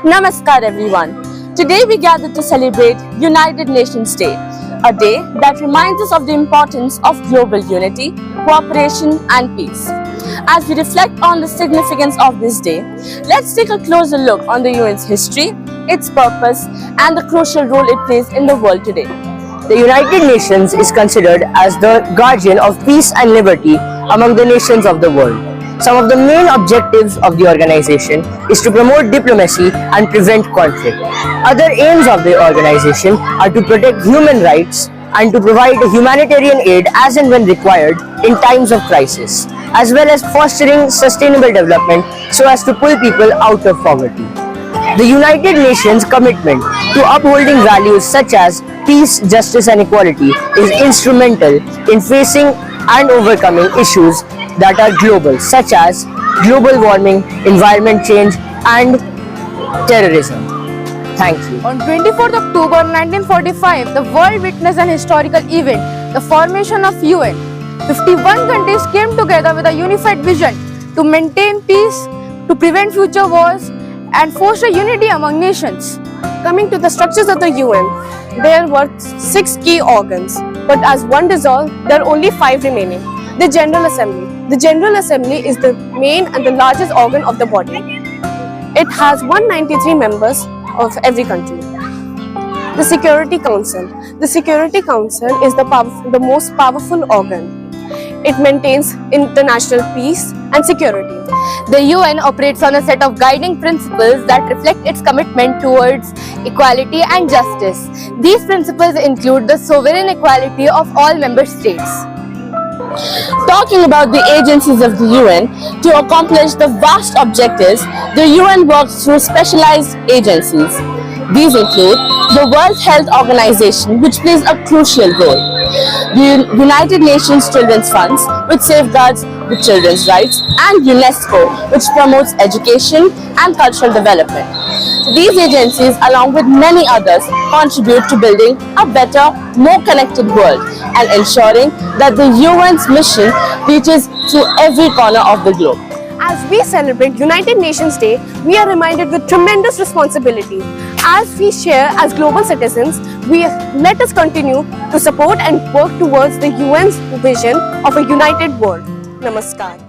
Namaskar everyone. Today we gather to celebrate United Nations Day, a day that reminds us of the importance of global unity, cooperation and peace. As we reflect on the significance of this day, let's take a closer look on the UN's history, its purpose and the crucial role it plays in the world today. The United Nations is considered as the guardian of peace and liberty among the nations of the world. Some of the main objectives of the organization is to promote diplomacy and prevent conflict. Other aims of the organization are to protect human rights and to provide humanitarian aid as and when required in times of crisis, as well as fostering sustainable development so as to pull people out of poverty. The United Nations commitment to upholding values such as peace, justice and equality is instrumental in facing and overcoming issues that are global, such as global warming, environment change and terrorism. Thank you. On 24th October 1945, the world witnessed an historical event, the formation of UN. 51 countries came together with a unified vision to maintain peace, to prevent future wars and foster unity among nations. Coming to the structures of the UN, there were 6 key organs, but as one dissolved, there are only 5 remaining. The General Assembly. The General Assembly is the main and the largest organ of the body. It has 193 members of every country. The Security Council. The Security Council is the most powerful organ. It maintains international peace and security. The UN operates on a set of guiding principles that reflect its commitment towards equality and justice. These principles include the sovereign equality of all member states. Talking about the agencies of the UN, to accomplish the vast objectives, the UN works through specialized agencies. These include the World Health Organization, which plays a crucial role, the United Nations Children's Funds, which safeguards the children's rights, and UNESCO, which promotes education and cultural development. These agencies, along with many others, contribute to building a better, more connected world and ensuring that the UN's mission reaches to every corner of the globe. As we celebrate United Nations Day, we are reminded with tremendous responsibility. As we share as global citizens, let us continue to support and work towards the UN's vision of a united world. Namaskar.